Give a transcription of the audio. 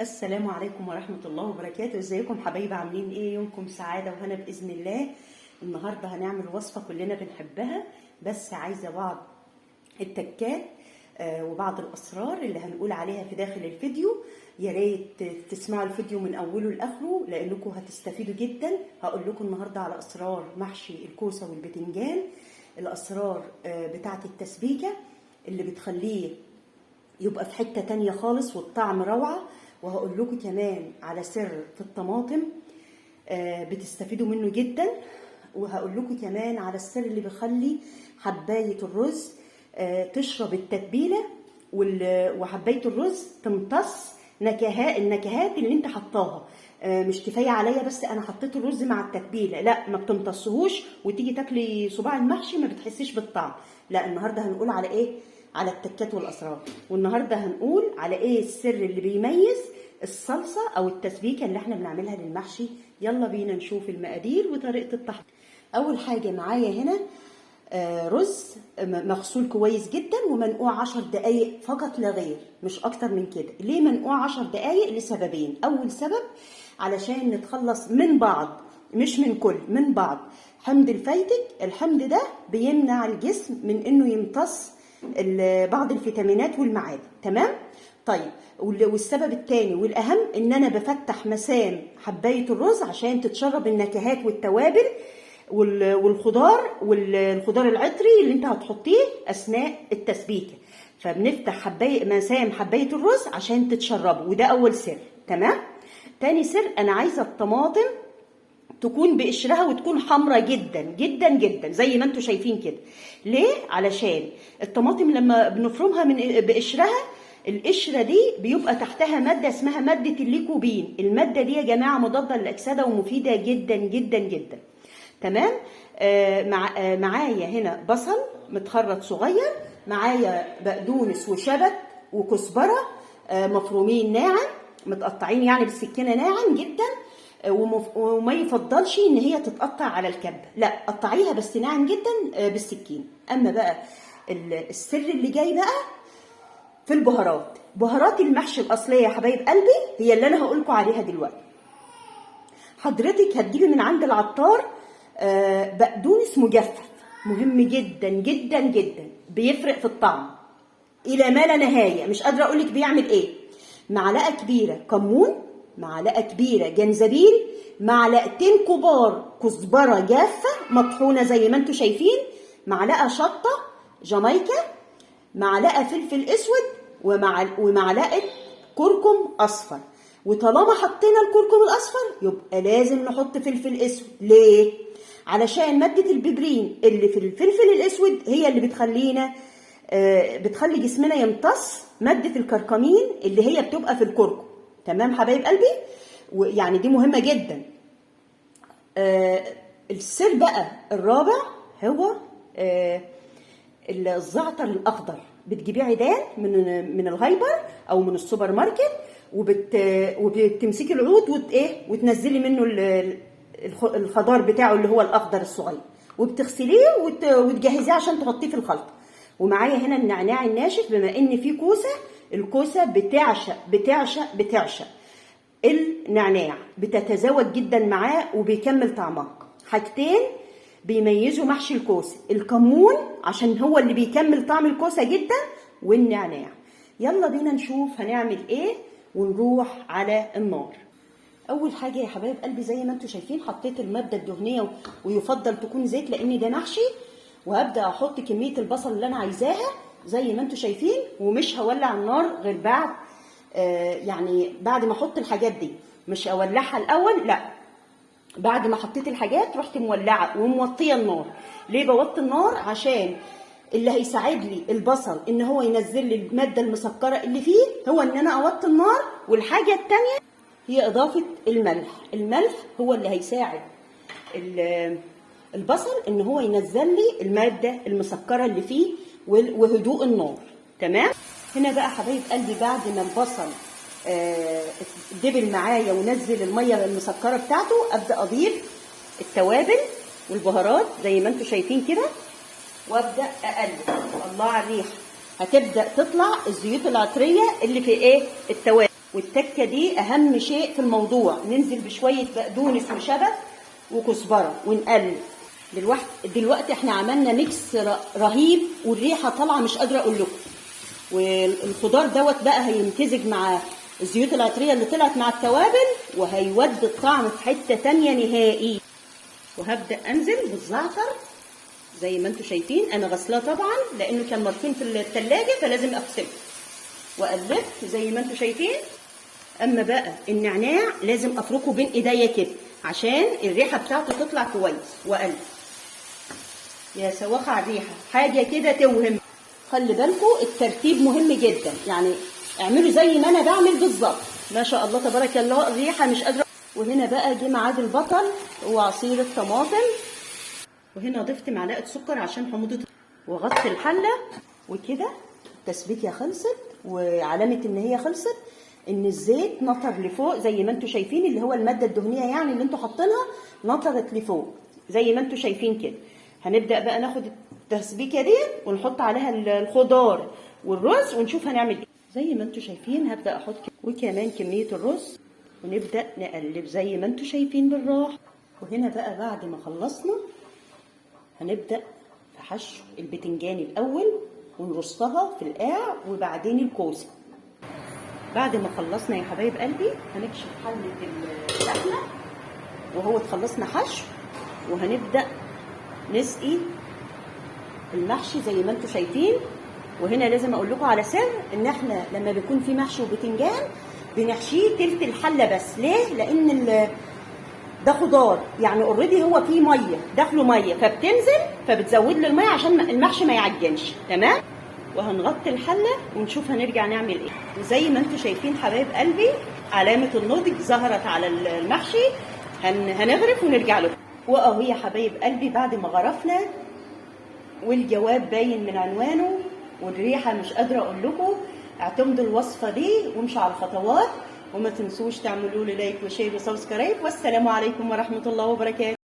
السلام عليكم ورحمة الله وبركاته. ازيكم حبايبي؟ عاملين ايه؟ يومكم سعادة وهنا بإذن الله. النهاردة هنعمل وصفة كلنا بنحبها، بس عايزة بعض التكات وبعض الأسرار اللي هنقول عليها في داخل الفيديو. يا ريت تسمعوا الفيديو من أوله لآخره لأنكم هتستفيدوا جدا. هقول لكم النهاردة على أسرار محشي الكوسة والبتنجان، الأسرار بتاعة التسبيكة اللي بتخليه يبقى في حتة تانية خالص والطعم روعة. وهقول لكم كمان على سر في الطماطم بتستفيدوا منه جدا. وهقول لكم كمان على السر اللي بيخلي حباية الرز تشرب التتبيلة وحباية الرز تمتص النكهات اللي انت حطاها. مش كفاية عليا بس انا حطيت الرز مع التتبيلة، لا ما بتمتصهوش وتيجي تاكلي صباع المحشي ما بتحسيش بالطعم. لا، النهارده هنقول على ايه؟ على التكات والاسرار. والنهارده هنقول على ايه السر اللي بيميز الصلصه او التسبيكه اللي احنا بنعملها للمحشي. يلا بينا نشوف المقادير وطريقه التحضير. اول حاجه معايا هنا رز مغسول كويس جدا ومنقوع 10 دقايق فقط لا غير، مش اكتر من كده. ليه منقوع 10 دقايق؟ لسببين. اول سبب علشان نتخلص من بعض، مش من كل، من بعض حمض الفيتك. الحمض ده بيمنع الجسم من انه يمتص بعض الفيتامينات والمعادن. تمام؟ طيب، والسبب الثاني والاهم ان انا بفتح مسام حبايه الرز عشان تتشرب النكهات والتوابل والخضار العطري اللي انت هتحطيه اثناء التسبيكه. فبنفتح مسام حبايه الرز عشان تتشربه، وده اول سر. تمام؟ تاني سر، انا عايزه الطماطم تكون بقشرها وتكون حمرة جدا جدا جدا زي ما انتم شايفين كده. ليه؟ علشان الطماطم لما بنفرمها بقشرها، القشرة دي بيبقى تحتها مادة اسمها مادة الليكوبين. المادة دي يا جماعة مضادة للأكسدة ومفيدة جدا جدا جدا. تمام؟ معايا هنا بصل متخرط صغير، معايا بقدونس وشبت وكزبرة مفرومين ناعم، متقطعين يعني بالسكينة ناعم جدا. وما يفضلش ان هي تتقطع على الكبه، لا قطعيها بس ناعم جدا بالسكين. اما بقى السر اللي جاي بقى في البهارات. بهارات المحشي الاصليه يا حبايب قلبي هي اللي انا هقولكم عليها دلوقتي. حضرتك هتجيبي من عند العطار بقدونس مجفف، مهم جدا جدا جدا، بيفرق في الطعم الى ما لا نهايه. مش قادره اقولك بيعمل ايه. معلقه كبيره كمون، معلقه كبيره جنزبيل، معلقتين كبار كزبره جافه مطحونه زي ما انتم شايفين، معلقه شطه جامايكا، معلقه فلفل اسود، ومعلقه كركم اصفر. وطالما حطينا الكركم الاصفر يبقى لازم نحط فلفل اسود. ليه؟ علشان ماده الببرين اللي في الفلفل الاسود هي اللي بتخلي جسمنا يمتص ماده الكركمين اللي هي بتبقى في الكركم. تمام حبايب قلبي؟ ويعني دي مهمه جدا. السر بقى الرابع هو الزعتر الاخضر. بتجيبيه عيدان من الهايبر او من السوبر ماركت، وبتمسكي العود وتنزلي منه الخضار بتاعه اللي هو الاخضر الصغير، وبتغسليه وتجهزيه عشان تحطيه في الخلطه. ومعايا هنا النعناع الناشف، بما ان في كوسه، الكوسه بتعشق النعناع، بتتزاوج جدا معاه وبيكمل طعمها. حاجتين بيميزوا محشي الكوسه: الكمون عشان هو اللي بيكمل طعم الكوسه جدا، والنعناع. يلا بينا نشوف هنعمل ايه ونروح على النار. اول حاجه يا حبايب قلبي زي ما انتم شايفين حطيت الماده الدهنيه، ويفضل تكون زيت لان ده محشي. وهبدا احط كميه البصل اللي انا عايزاها زي ما انتم شايفين، ومش هولع النار غير بعد يعني بعد ما احط الحاجات دي. مش اولعها الاول، لا، بعد ما حطيت الحاجات رحت مولعه وموطيه النار. ليه بوطي النار؟ عشان اللي هيساعد لي البصل ان هو ينزل لي الماده المسكره اللي فيه هو ان انا اوطي النار. والحاجه الثانيه هي اضافه الملح. الملح هو اللي هيساعد البصل ان هو ينزل لي الماده المسكره اللي فيه وهدوء النار. تمام؟ هنا بقى حبايب قلبي بعد ما البصل دبل معايا ونزل الميه المسكره بتاعته، ابدا اضيف التوابل والبهارات زي ما انتم شايفين كده، وابدا اقلب. الله على الريحه، هتبدا تطلع الزيوت العطريه اللي في التوابل. والتكه دي اهم شيء في الموضوع. ننزل بشويه بقدونس وشبت وكزبره ونقلب. دلوقتي احنا عملنا ميكس رهيب، والريحه طالعه مش قادره اقول لكم. والخضار دوت بقى هيمتزج مع الزيوت العطريه اللي طلعت مع التوابل، وهيودي الطعم في حته تانيه نهائي. وهبدا انزل بالزعتر زي ما انتم شايفين. انا غسلاه طبعا لانه كان مركون في الثلاجه، فلازم اغسله. وقلبت زي ما انتم شايفين. اما بقى النعناع لازم افركه بين ايديا كده عشان الريحه بتاعته تطلع كويس. وقلب. يا سواخ على الريحه، حاجه كده توهم. خلي بالكم الترتيب مهم جدا، يعني اعملوا زي ما انا بعمل بالظبط. ما شاء الله تبارك الله الريحه مش قادره. وهنا بقى جه ميعاد البطل وعصير الطماطم. وهنا ضفت معلقه سكر عشان حموضه، وغطي الحله. وكده التسبيكه خلصت، وعلامه ان هي خلصت ان الزيت نطر لفوق زي ما انتم شايفين، اللي هو الماده الدهنيه يعني اللي انتم حاطينها نطرت لفوق زي ما انتم شايفين كده. هنبدا بقى ناخد التسبيكه دي ونحط عليها الخضار والرز ونشوف هنعمل ايه. زي ما انتم شايفين هبدا احط وكمان كميه الرز، ونبدا نقلب زي ما انتم شايفين بالراحه. وهنا بقى بعد ما خلصنا هنبدا في حشو البتنجان الاول، ونرصها في القاع، وبعدين الكوسه. بعد ما خلصنا يا حبايب قلبي هنكشف حله اللحمه، وهو تخلصنا حشو، وهنبدا نسقي المحشي زي ما انتم شايفين. وهنا لازم اقول لكم على سر، ان احنا لما بيكون في محشي وبتنجان بنحشيه تلت الحله بس. ليه؟ لان ده خضار يعني اوريدي هو فيه ميه، داخله ميه، فبتنزل فبتزود له الميه عشان المحشي ما يعجنش. تمام. وهنغطي الحله ونشوف هنرجع نعمل ايه. وزي ما انتم شايفين حبايب قلبي علامه النضج ظهرت على المحشي. هنغرف ونرجع لكم. واهو يا حبايب قلبي بعد ما غرفنا والجواب باين من عنوانه والريحه مش قادره اقول لكم. اعتمدوا الوصفه دي وامشوا على الخطوات، وما تنسوش تعملوا لي لايك وشير وسبسكرايب. والسلام عليكم ورحمه الله وبركاته.